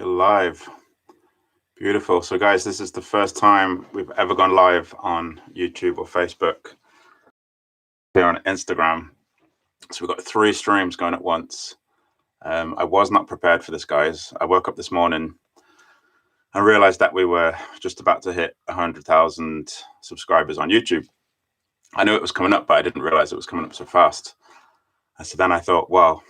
You're live. Beautiful. So guys, this is the first time we've ever gone live on YouTube or Facebook. Here on Instagram. So we've got 3 streams going at once. I was not prepared for this, guys. I woke up this morning and realized that we were just about to hit 100,000 subscribers on YouTube. I knew it was coming up, but I didn't realize it was coming up so fast. And so then I thought, well,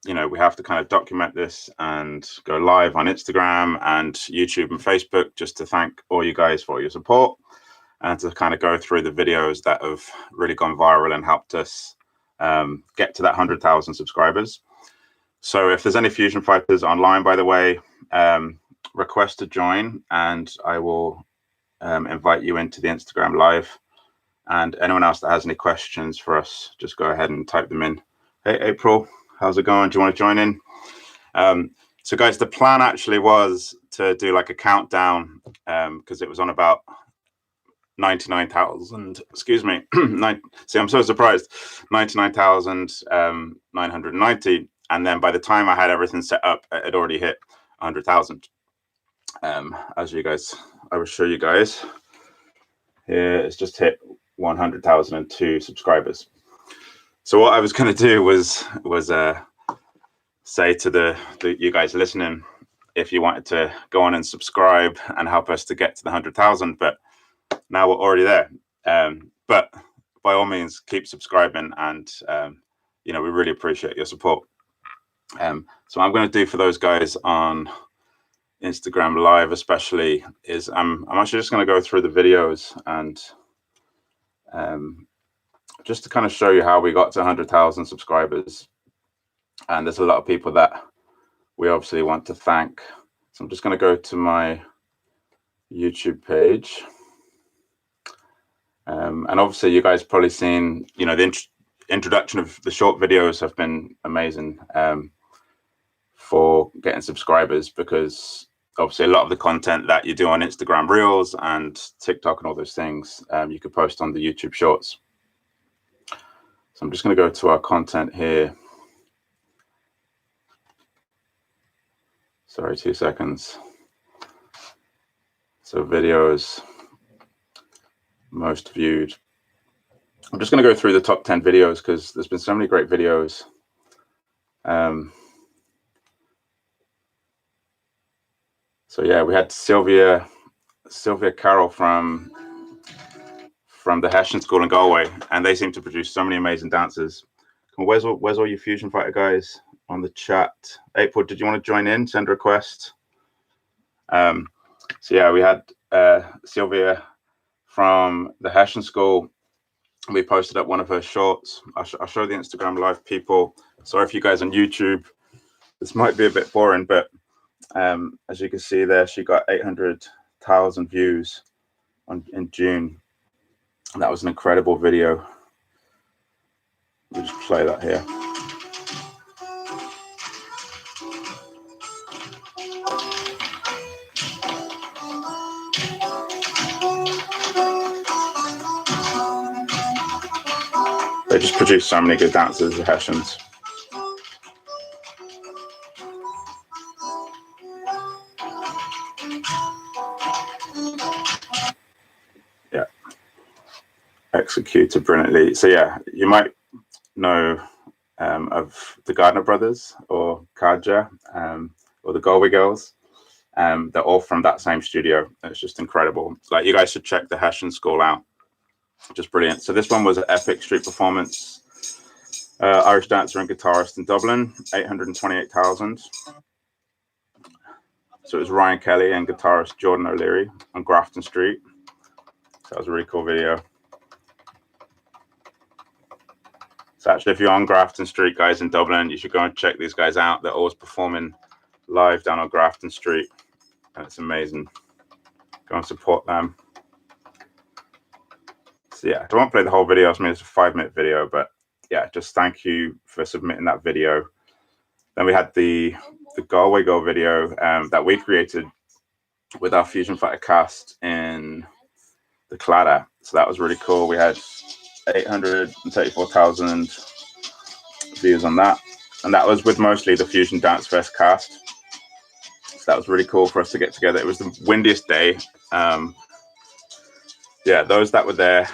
you know, we have to kind of document this and go live on Instagram and YouTube and Facebook just to thank all you guys for your support and to kind of go through the videos that have really gone viral and helped us get to that 100,000 subscribers. So if there's any Fusion Fighters online, by the way, request to join and I will invite you into the Instagram live. And anyone else that has any questions for us, just go ahead and type them in. Hey, April, how's it going? Do you want to join in? So guys, the plan actually was to do like a countdown because it was on about 99,000, excuse me. See, I'm so surprised. 99,990. And then by the time I had everything set up, it had already hit 100,000. As you guys, I will show you guys. Here, it's just hit 100,002 subscribers. So what I was going to do was say to the you guys listening, if you wanted to go on and subscribe and help us to get to the 100,000, but now we're already there. But by all means, keep subscribing, and you know, we really appreciate your support. So what I'm going to do for those guys on Instagram Live, especially, is I'm actually just going to go through the videos and just to kind of show you how we got to 100,000 subscribers. And there's a lot of people that we obviously want to thank. So I'm just going to go to my YouTube page. And obviously you guys probably seen, you know, the introduction of the short videos have been amazing for getting subscribers, because obviously a lot of the content that you do on Instagram Reels and TikTok and all those things, you could post on the YouTube Shorts. So I'm just going to go to our content here. Sorry, 2 seconds. So videos, most viewed. I'm just going to go through the top 10 videos because there's been so many great videos. So yeah, we had Sylvia Carroll from the Hessian School in Galway, and they seem to produce so many amazing dancers. Where's all you Fusion Fighter guys on the chat? April, did you want to join in? Send a request. So yeah, we had Sylvia from the Hessian School. We posted up one of her shorts. I'll show the Instagram Live people. Sorry if you guys on YouTube, this might be a bit boring, but as you can see there, she got 800,000 views in June. And that was an incredible video. We'll just play that here. They just produce so many good dancers, the Hessians. Yeah, executed brilliantly. So yeah, you might know of the Gardner brothers or Kaja or the Galway girls. They're all from that same studio. It's just incredible. Like, you guys should check the Hessian School out. Just brilliant. So this one was an epic street performance. Irish dancer and guitarist in Dublin, 828,000. So it was Ryan Kelly and guitarist Jordan O'Leary on Grafton Street. So that was a really cool video. So actually, if you're on Grafton Street, guys, in Dublin, you should go and check these guys out. They're always performing live down on Grafton Street, and it's amazing. Go and support them. So yeah, I don't want to play the whole video. I mean, it's a 5-minute video, but yeah, just thank you for submitting that video. Then we had the Galway Girl video that we created with our Fusion Fighter cast in the Claddagh. So that was really cool. We had 834,000 views on that, and that was with mostly the Fusion Dance Fest cast. So that was really cool for us to get together. It was the windiest day. Yeah, those that were there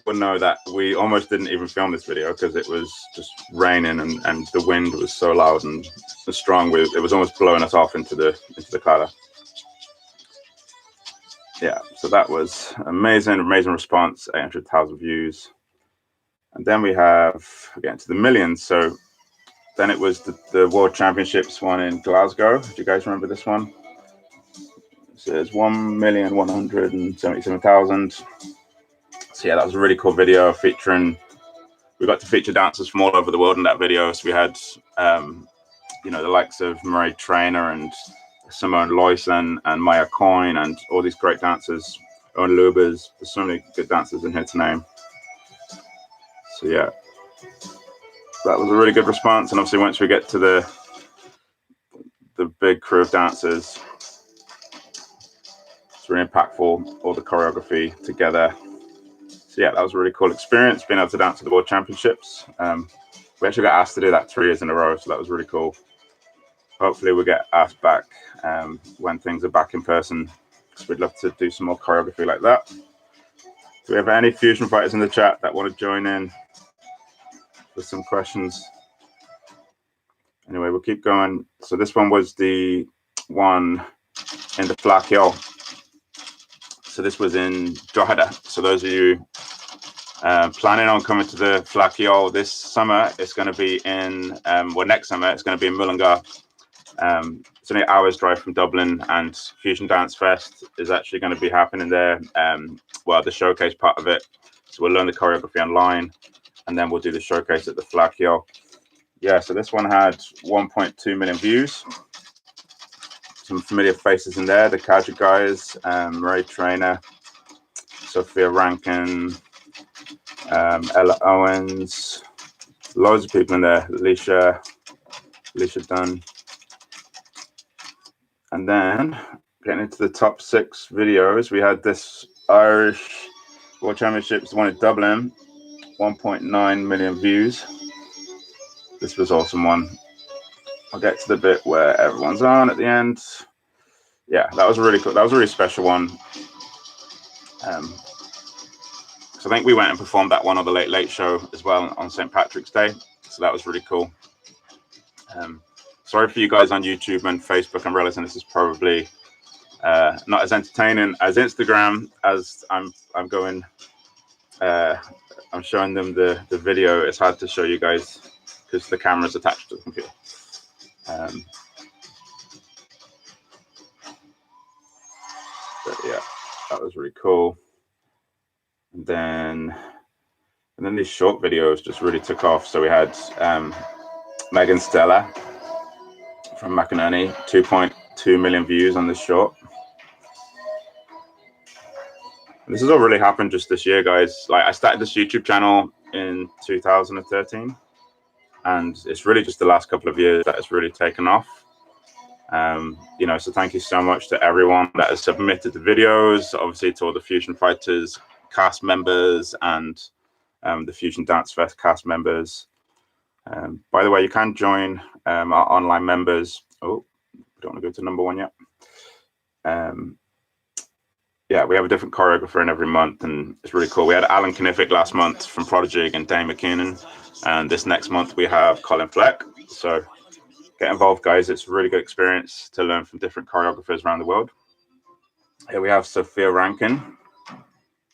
would know that we almost didn't even film this video because it was just raining and the wind was so loud and strong. It was almost blowing us off into the cloud. Yeah, so that was amazing response, 800,000 views. And then we have, again, to the millions. So then it was the World Championships one in Glasgow. Do you guys remember this one? So it's 1,177,000. So yeah, that was a really cool video featuring, we got to feature dancers from all over the world in that video. So we had, you know, the likes of Marie Trainer and Simone Loyson and Maya Coyne and all these great dancers, Owen Lubers. There's so many good dancers in here to name. So yeah, that was a really good response. And obviously once we get to the big crew of dancers, it's really impactful, all the choreography together. So yeah, that was a really cool experience, being able to dance at the World Championships. We actually got asked to do that 3 years in a row, so that was really cool. Hopefully we'll get asked back when things are back in person, because we'd love to do some more choreography like that. Do we have any fusion fighters in the chat that want to join in with some questions? Anyway, we'll keep going. So this one was the one in the Flakhill. So this was in Drogheda. So those of you planning on coming to the Flakhill this summer, it's going to be in, well, next summer, it's going to be in Mullingar. It's only an hour's drive from Dublin, and Fusion Dance Fest is actually going to be happening there. Well, the showcase part of it. So we'll learn the choreography online, and then we'll do the showcase at the Flakhill. Yeah, so this one had 1.2 million views. Some familiar faces in there, the Kaja guys, Marie Trainer, Sophia Rankin, Ella Owens, loads of people in there, Alicia Dunn. And then getting into the top 6 videos, we had this Irish World Championships, the one in Dublin, 1.9 million views. This was awesome one. I'll get to the bit where everyone's on at the end. Yeah, that was really cool. That was a really special one. So I think we went and performed that one on the Late Late Show as well on St. Patrick's Day. So that was really cool. Sorry for you guys on YouTube and Facebook. I'm realizing this is probably not as entertaining as Instagram, as I'm going. I'm showing them the video. It's hard to show you guys because the camera's attached to the computer. But yeah, that was really cool. And then these short videos just really took off. So we had Megan Stella from McInerney, 2.2 million views on this short. And this has all really happened just this year, guys. Like, I started this YouTube channel in 2013, and it's really just the last couple of years that it's really taken off. You know, so thank you so much to everyone that has submitted the videos, obviously to all the Fusion Fighters cast members and the Fusion Dance Fest cast members. By the way, you can join our online members. Oh, we don't want to go to number 1 yet. Yeah, we have a different choreographer in every month, and it's really cool. We had Alan Knifick last month from Prodigy and Dane McKinnon, and this next month we have Colin Fleck. So get involved, guys. It's a really good experience to learn from different choreographers around the world. Here we have Sophia Rankin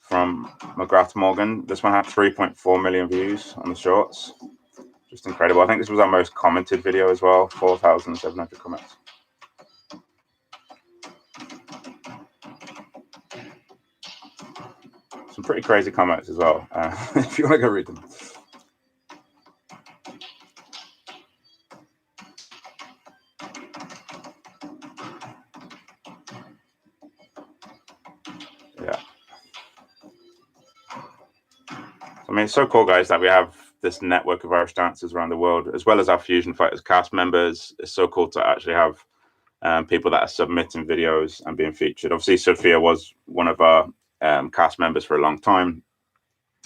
from McGrath Morgan. This one had 3.4 million views on the shorts. Just incredible. I think this was our most commented video as well, 4,700 comments. Some pretty crazy comments as well, if you want to go read them. Yeah. I mean, it's so cool, guys, that we have this network of Irish dancers around the world, as well as our Fusion Fighters cast members. It's so cool to actually have people that are submitting videos and being featured. Obviously, Sophia was one of our cast members for a long time,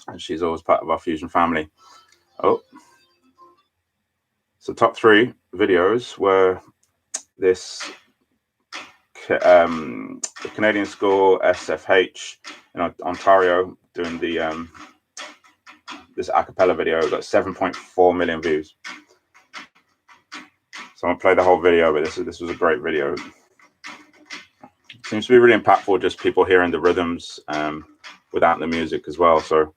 and she's always part of our Fusion family. Oh, so top 3 videos were this the Canadian school SFH in Ontario doing the this a cappella video. Got 7.4 million views. So I'm gonna play the whole video, but this was a great video. Seems to be really impactful, just people hearing the rhythms without the music as well. So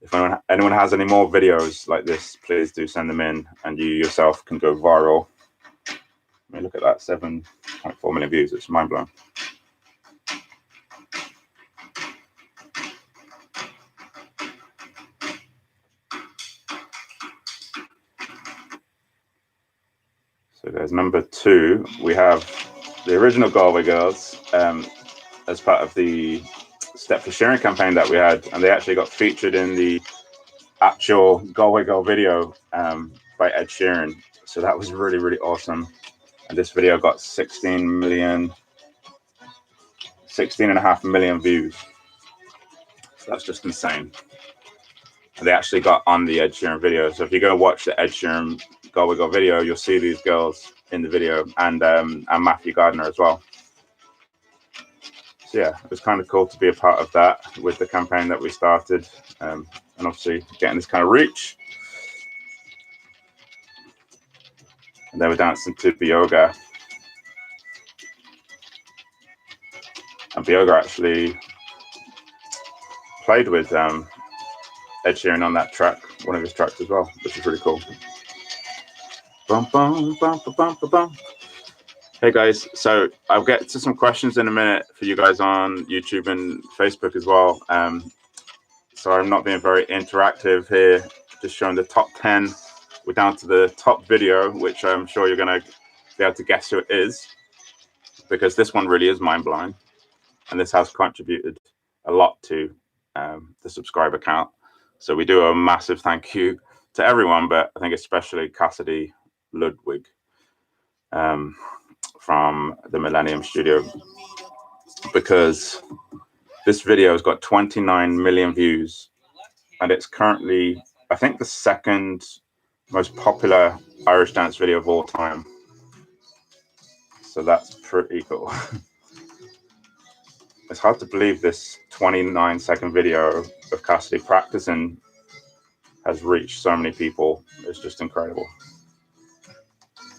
if anyone has any more videos like this, please do send them in, and you yourself can go viral. I mean, look at that, 7.4 million views. It's mind blowing. So there's number 2. We have the original Galway Girls as part of the Step for Sharing campaign that we had, and they actually got featured in the actual Galway Girl video by Ed Sheeran. So that was really, really awesome. And this video got 16.5 million views. So that's just insane. And they actually got on the Ed Sheeran video. So if you go watch the Ed Sheeran Galway Girl video, you'll see these girls in the video, and Matthew Gardner as well. So yeah, it was kind of cool to be a part of that with the campaign that we started, and obviously getting this kind of reach. And they were dancing to Bioga. And Bioga actually played with Ed Sheeran on that track, one of his tracks as well, which is really cool. Bum, bum, bum, bum, bum, bum. Hey guys, so I'll get to some questions in a minute for you guys on YouTube and Facebook as well. So I'm not being very interactive here, just showing the top 10. We're down to the top video, which I'm sure you're going to be able to guess who it is, because this one really is mind-blowing, and this has contributed a lot to the subscriber count. So we do a massive thank you to everyone, but I think especially Cassidy Ludwig from the Millennium Studio, because this video has got 29 million views, and it's currently, I think, the second most popular Irish dance video of all time. So that's pretty cool. It's hard to believe this 29-second video of Cassidy practicing has reached so many people. It's just incredible.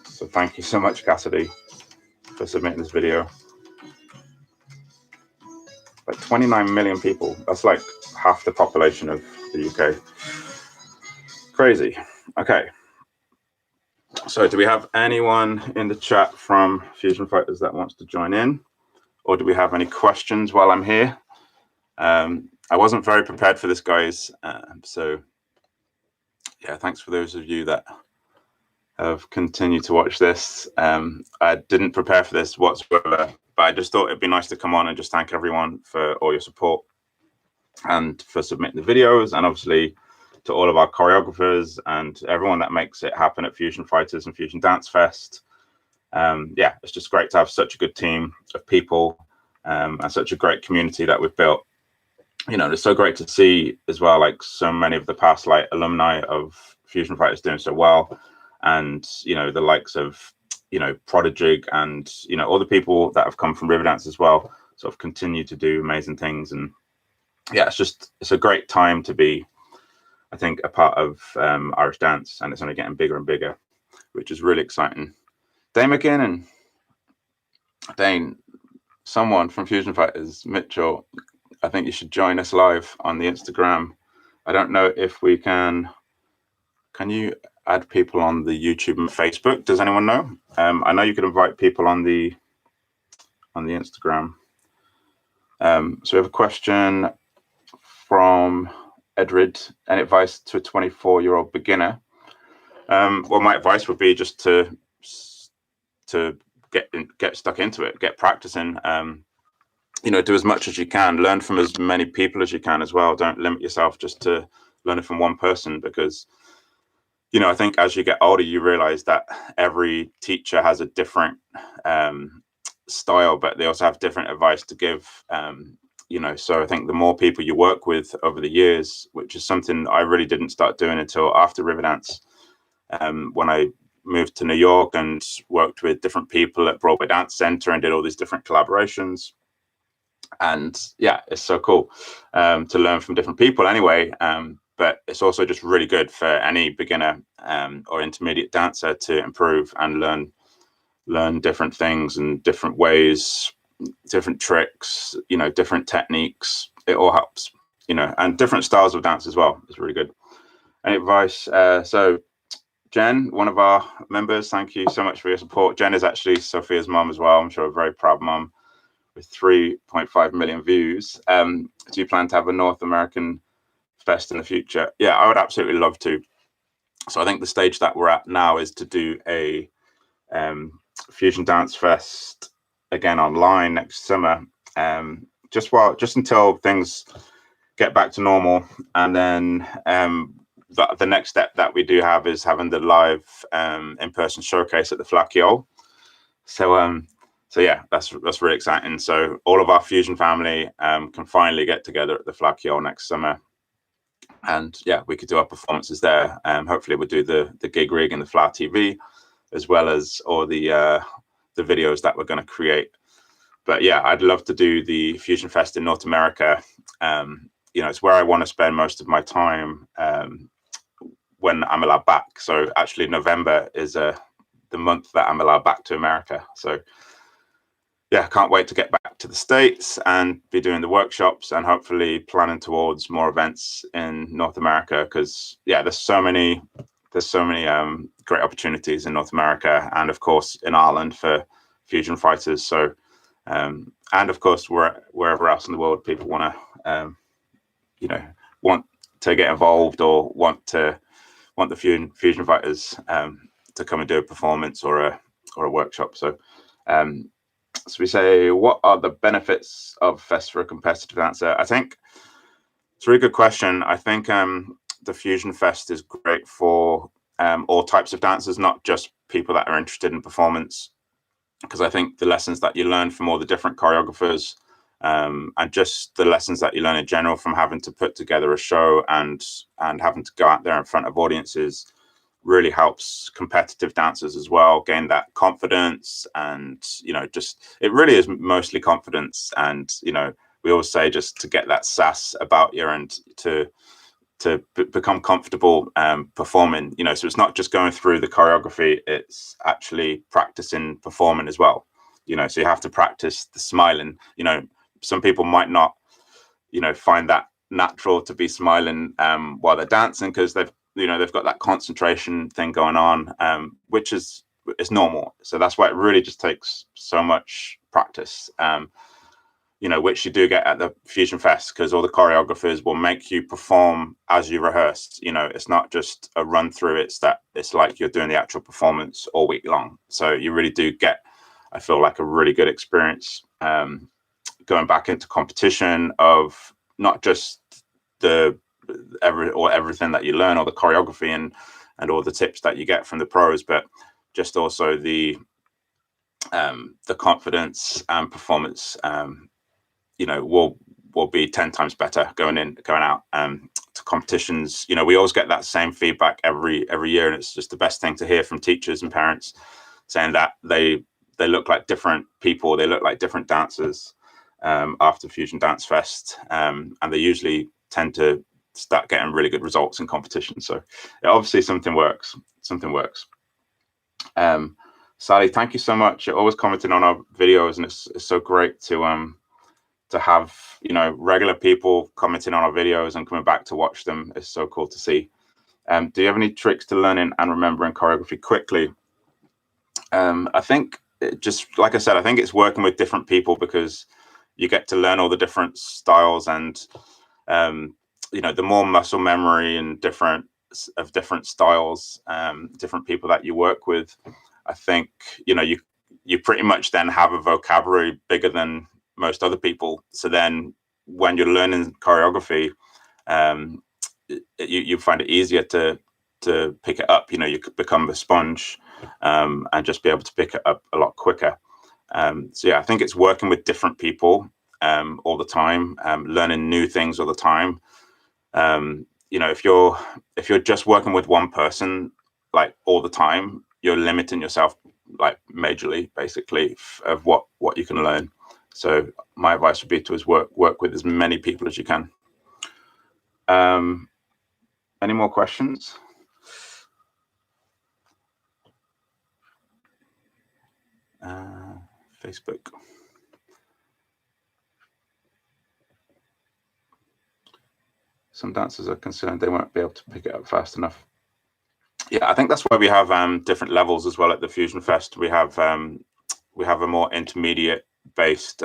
So thank you so much, Cassidy, for submitting this video. Like 29 million people. That's like half the population of the UK. Crazy. Okay. So do we have anyone in the chat from Fusion Fighters that wants to join in? Or do we have any questions while I'm here? I wasn't very prepared for this, guys. So yeah, thanks for those of you that have continued to watch this. I didn't prepare for this whatsoever, but I just thought it'd be nice to come on and just thank everyone for all your support and for submitting the videos, and obviously to all of our choreographers and everyone that makes it happen at Fusion Fighters and Fusion Dance Fest. Yeah, it's just great to have such a good team of people and such a great community that we've built. You know, it's so great to see as well, like so many of the past like alumni of Fusion Fighters doing so well, and you know, the likes of, you know, Prodigy and, you know, all the people that have come from Riverdance as well, sort of continue to do amazing things. And yeah, it's a great time to be, I think, a part of Irish dance, and it's only getting bigger and bigger, which is really exciting. Dane McKinnon, Dane, someone from Fusion Fighters, Mitchell, I think you should join us live on the Instagram. I don't know if we can you add people on the YouTube and Facebook? Does anyone know? I know you could invite people on the Instagram. So we have a question from Edred. Any advice to a 24-year-old beginner? Well, my advice would be just to get stuck into it, get practicing. You know, do as much as you can, learn from as many people as you can as well. Don't limit yourself just to learning from one person, because, you know, I think as you get older, you realize that every teacher has a different style, but they also have different advice to give. You know, so I think the more people you work with over the years, which is something I really didn't start doing until after Riverdance, when I moved to New York and worked with different people at Broadway Dance Center and did all these different collaborations. And yeah, it's so cool to learn from different people anyway. But it's also just really good for any beginner or intermediate dancer to improve and learn different things and different ways, different tricks, different techniques. It all helps, and different styles of dance as well. It's really good. Any advice? So Jen, one of our members, thank you so much for your support. Jen is actually Sophia's mom as well. I'm sure a very proud mom with 3.5 million views. Do you plan to have a North American fest in the future? Yeah, I would absolutely love to. So I think the stage that we're at now is to do a Fusion Dance Fest again online next summer, just until things get back to normal. And then the next step that we do have is having the live in-person showcase at the Flacchio. So yeah, that's really exciting. So all of our Fusion family can finally get together at the Flacchio next summer, and yeah, we could do our performances there. Hopefully we'll do the gig rig and the Flower TV, as well as all the videos that we're going to create. But yeah, I'd love to do the Fusion Fest in North America. It's where I want to spend most of my time when I'm allowed back. So actually November is the month that I'm allowed back to America. So yeah, can't wait to get back to the States and be doing the workshops and hopefully planning towards more events in North America, because yeah, there's so many great opportunities in North America, and of course in Ireland for fusion fighters. So and of course wherever else in the world people want to get involved or want the fusion fighters to come and do a performance or a workshop. So so we say, what are the benefits of Fest for a competitive dancer? I think it's a really good question. I think the Fusion Fest is great for all types of dancers, not just people that are interested in performance, because I think the lessons that you learn from all the different choreographers and just the lessons that you learn in general from having to put together a show and having to go out there in front of audiences really helps competitive dancers as well gain that confidence. And it really is mostly confidence. And we always say just to get that sass about you and to become comfortable performing. So it's not just going through the choreography, it's actually practicing performing as well. So you have to practice the smiling. Some people might not find that natural to be smiling while they're dancing, because they've got that concentration thing going on, which is normal. So that's why it really just takes so much practice, which you do get at the Fusion Fest, because all the choreographers will make you perform as you rehearsed. It's not just a run through, it's like you're doing the actual performance all week long. So you really do get, I feel like, a really good experience going back into competition of not just everything that you learn, or the choreography and all the tips that you get from the pros, but just also the confidence and performance will be 10 times better going out to competitions. We always get that same feedback every year, and it's just the best thing to hear from teachers and parents saying that they look like different people, they look like different dancers after Fusion Dance Fest, and they usually tend to start getting really good results in competition. So obviously something works. Sally, thank you so much. You're always commenting on our videos, and it's so great to have regular people commenting on our videos and coming back to watch them. It's so cool to see. Do you have any tricks to learning and remembering choreography quickly? I think just like I said, I think it's working with different people, because you get to learn all the different styles, and the more muscle memory and different styles, different people that you work with, I think you pretty much then have a vocabulary bigger than most other people. So then when you're learning choreography, you find it easier to pick it up. You could become a sponge and just be able to pick it up a lot quicker. So yeah, I think it's working with different people all the time, learning new things all the time. If you're just working with one person like all the time, you're limiting yourself like majorly, basically, of what you can learn. So my advice would be to work with as many people as you can. Any more questions? Facebook. Some dancers are concerned they won't be able to pick it up fast enough. Yeah, I think that's why we have different levels as well at the Fusion Fest. We have a more intermediate based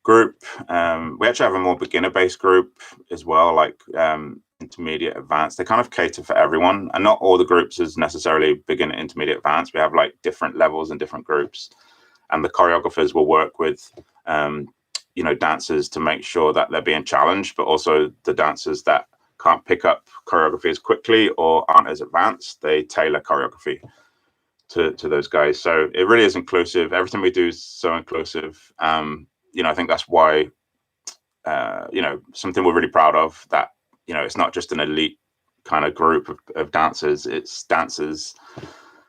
group. We actually have a more beginner based group as well, like intermediate, advanced. They kind of cater for everyone, and not all the groups is necessarily beginner, intermediate, advanced. We have like different levels and different groups, and the choreographers will work with you know, dancers to make sure that they're being challenged, but also the dancers that can't pick up choreography as quickly or aren't as advanced, they tailor choreography to those guys. So it really is inclusive. Everything we do is so inclusive. You know, I think that's why you know, something we're really proud of, that, you know, it's not just an elite kind of group of dancers. It's dancers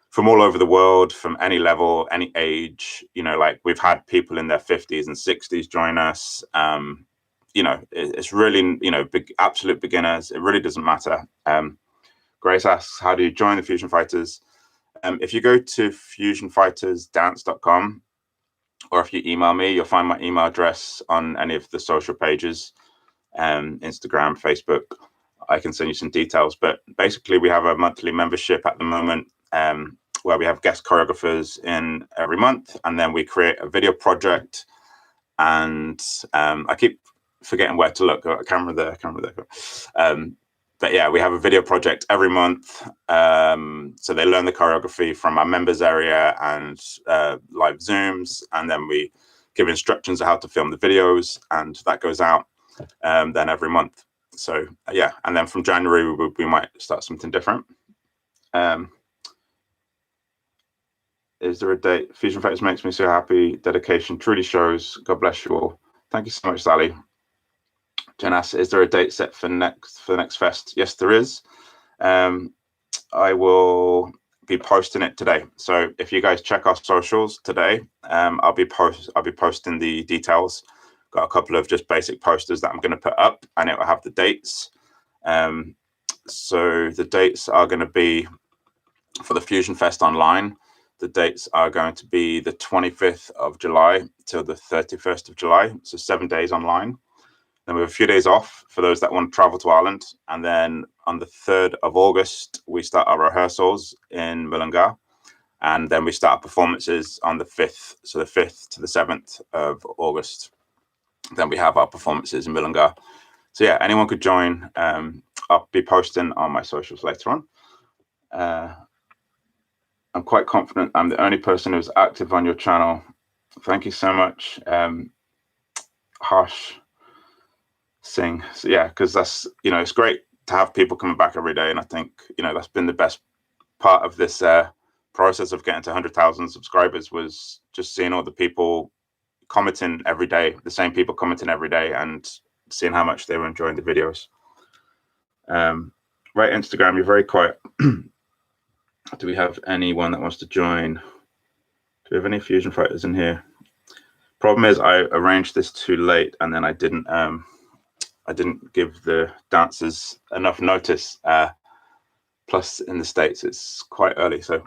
from all over the world, from any level, any age. You know, like we've had people in their 50s and 60s join us. You know, it's really, you know, absolute beginners. It really doesn't matter. Grace asks, how do you join the Fusion Fighters? If you go to fusionfightersdance.com, or if you email me, you'll find my email address on any of the social pages, Instagram, Facebook. I can send you some details. But basically, we have a monthly membership at the moment, where we have guest choreographers in every month, and then we create a video project. And I keep forgetting where to look. Camera there. But yeah, we have a video project every month. So they learn the choreography from our members area and live Zooms, and then we give instructions on how to film the videos, and that goes out then every month. So yeah, and then from January we might start something different. Is there a date? Fusion Fighters makes me so happy. Dedication truly shows. God bless you all. Thank you so much, Sally. Jen asks, is there a date set for the next fest? Yes, there is. I will be posting it today. So if you guys check our socials today, I'll be posting the details. Got a couple of just basic posters that I'm going to put up, and it will have the dates. So the dates are going to be for the Fusion Fest online. The dates are going to be the 25th of July till the 31st of July. So 7 days online. Then we have a few days off for those that want to travel to Ireland. And then on the 3rd of August, we start our rehearsals in Mullingar. And then we start performances on the 5th. So the 5th to the 7th of August. Then we have our performances in Mullingar. So yeah, anyone could join. I'll be posting on my socials later on. I'm quite confident I'm the only person who's active on your channel. Thank you so much, Harsh Singh. So yeah, because that's, you know, it's great to have people coming back every day, and I think, you know, that's been the best part of this process of getting to 100,000 subscribers, was just seeing all the people commenting every day, the same people commenting every day, and seeing how much they were enjoying the videos. Right, Instagram, you're very quiet. Do we have anyone that wants to join? Do we have any Fusion Fighters in here? Problem is, I arranged this too late, and then I didn't give the dancers enough notice. Plus, in the States, it's quite early. So,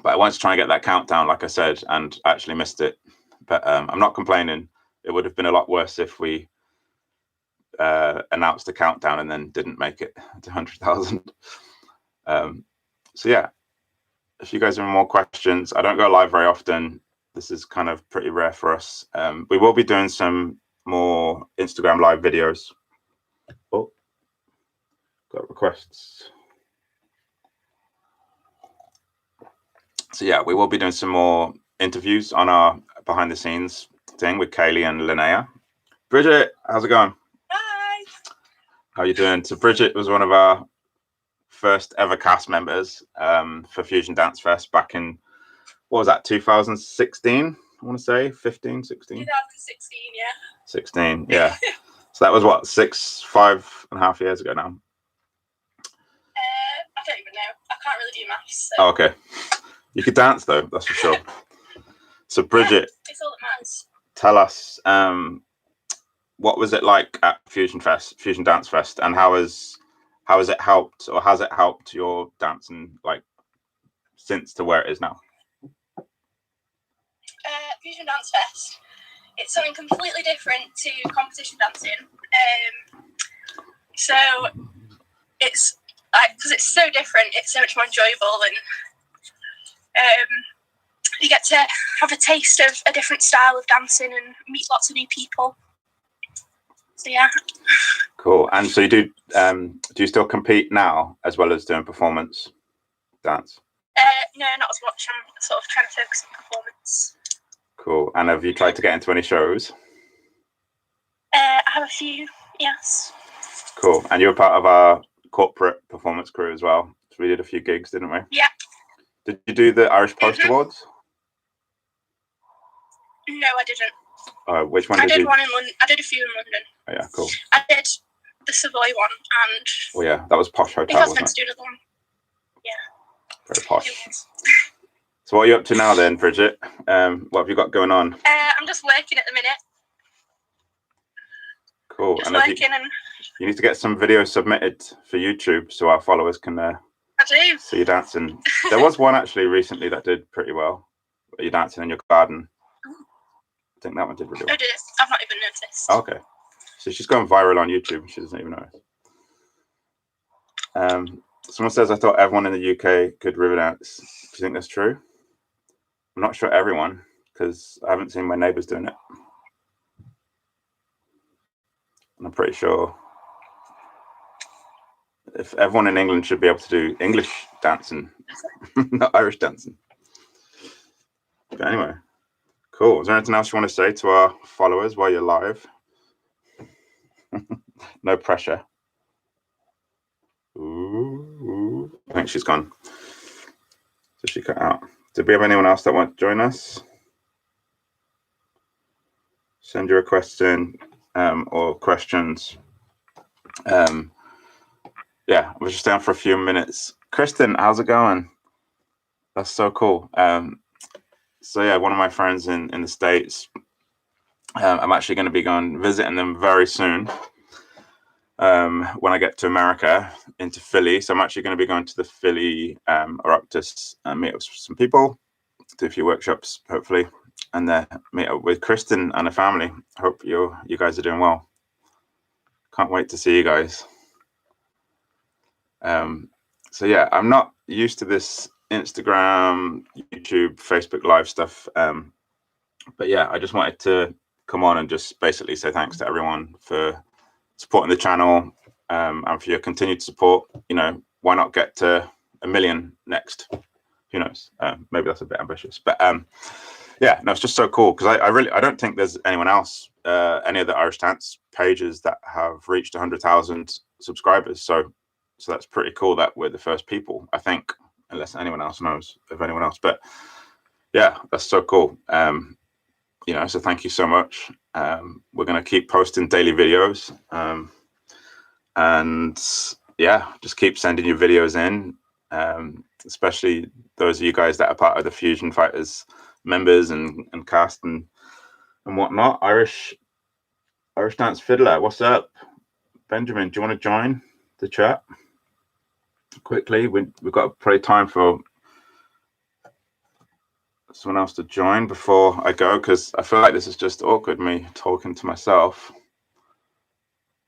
but I wanted to try and get that countdown, like I said, and I actually missed it. But I'm not complaining. It would have been a lot worse if we announced the countdown and then didn't make it to 100,000. So yeah, if you guys have more questions, I don't go live very often. This is kind of pretty rare for us. We will be doing some more Instagram live videos. Oh, got requests. So yeah, we will be doing some more interviews on our behind the scenes thing with Kaylee and Linnea. Bridget, how's it going? Hi. How are you doing? So Bridget was one of our first ever cast members for Fusion Dance Fest back in, what was that, 2016? I want to say 15, 16? 2016, yeah. 16, yeah. So that was what, 5.5 years ago now? I don't even know. I can't really do maths. Oh, So. okay. You could dance though, that's for sure. So Bridget, yeah, it's all that matters. tell us, what was it like at Fusion Dance Fest, and how has it helped, or has it helped your dancing like since to where it is now? Fusion Dance Fest. It's something completely different to competition dancing. So it's like, because it's so different, it's so much more enjoyable, and you get to have a taste of a different style of dancing and meet lots of new people. So yeah. Cool. And so you do you still compete now as well as doing performance dance? No, not as much. I'm sort of trying to focus on performance. Cool. And have you tried to get into any shows? I have a few, yes. Cool. And you were part of our corporate performance crew as well. So we did a few gigs, didn't we? Yeah. Did you do the Irish Post Awards? No, I didn't. Which one I did you? one in London. I did a few in London. Oh, yeah, cool. I did the Savoy one, and well, yeah, that was Posh Hotel. I was meant to do another one. Yeah. Very posh. So what are you up to now then, Bridget? What have you got going on? I'm just working at the minute. Cool. Just and working you need to get some videos submitted for YouTube so our followers can I do. see you dancing. There was one actually recently that did pretty well. You're dancing in your garden. I think that one did really well. Oh, did it? I've not even noticed. Okay. So she's going viral on YouTube. She doesn't even know it. Someone says, I thought everyone in the UK could river dance. Do you think that's true? I'm not sure everyone, because I haven't seen my neighbours doing it. And I'm pretty sure if everyone in England should be able to do English dancing, not Irish dancing. But anyway, cool. Is there anything else you want to say to our followers while you're live? No pressure. Ooh, I think she's gone. So she cut out. Did we have anyone else that want to join us? Send your requests in or questions. Yeah, we're just down for a few minutes. Kristen, how's it going? That's so cool. So yeah, one of my friends in the States, I'm actually going to be going visiting them very soon. When I get to America, into Philly. So I'm actually going to be going to the Philly Oroptus and meet up with some people, do a few workshops, hopefully, and then meet up with Kristen and her family. Hope you guys are doing well. Can't wait to see you guys. So yeah, I'm not used to this Instagram, YouTube, Facebook Live stuff. But yeah, I just wanted to come on and just basically say thanks to everyone for supporting the channel and for your continued support. You know, why not get to 1 million next? Who knows? Maybe that's a bit ambitious, but yeah, no, it's just so cool because I don't think there's anyone else, any of the Irish dance pages that have reached 100,000 subscribers. So that's pretty cool that we're the first people, I think, unless anyone else knows of anyone else. But yeah, that's so cool. You know, so thank you so much. We're going to keep posting daily videos, and yeah, just keep sending your videos in, especially those of you guys that are part of the Fusion Fighters members and cast and whatnot. Irish Dance Fiddler, what's up? Benjamin, do you want to join the chat quickly? We've got probably time for someone else to join before I go, because I feel like this is just awkward, me talking to myself.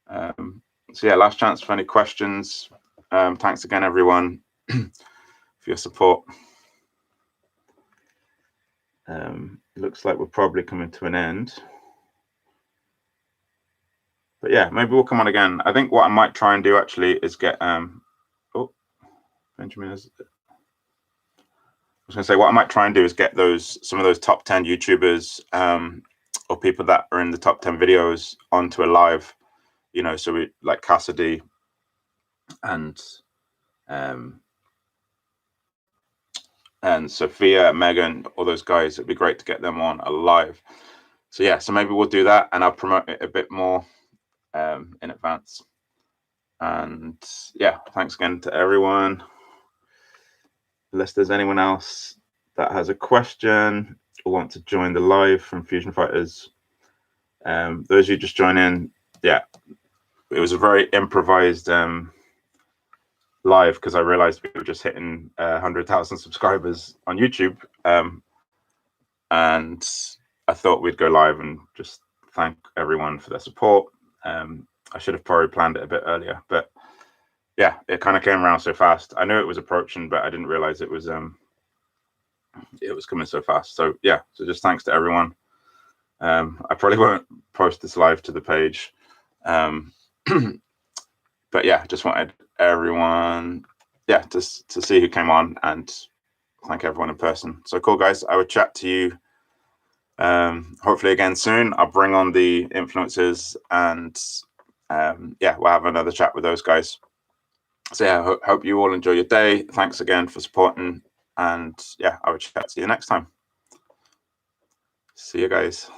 So yeah, last chance for any questions. Thanks again, everyone, for your support. It looks like we're probably coming to an end. But yeah, maybe we'll come on again. I think what I might try and do actually is get oh, Benjamin is. I was going to say what I might try and do is get some of those top 10 YouTubers or people that are in the top 10 videos onto a live, you know, so we like Cassidy and Sophia, Megan, all those guys. It'd be great to get them on a live. So yeah, so maybe we'll do that and I'll promote it a bit more in advance. And yeah, thanks again to everyone. unless there's anyone else that has a question or want to join the live from Fusion Fighters. Those of you just join in, yeah, it was a very improvised live, because I realized we were just hitting 100,000 subscribers on YouTube, and I thought we'd go live and just thank everyone for their support. I should have probably planned it a bit earlier, but yeah, it kind of came around so fast. I knew it was approaching, but I didn't realize it was coming so fast. So yeah, so just thanks to everyone. I probably won't post this live to the page, but yeah, just wanted everyone, yeah, to see who came on and thank everyone in person. So cool, guys. I would chat to you hopefully again soon. I'll bring on the influencers, and yeah, we'll have another chat with those guys. So yeah, hope you all enjoy your day. Thanks again for supporting, and yeah, I will chat to you next time. See you guys.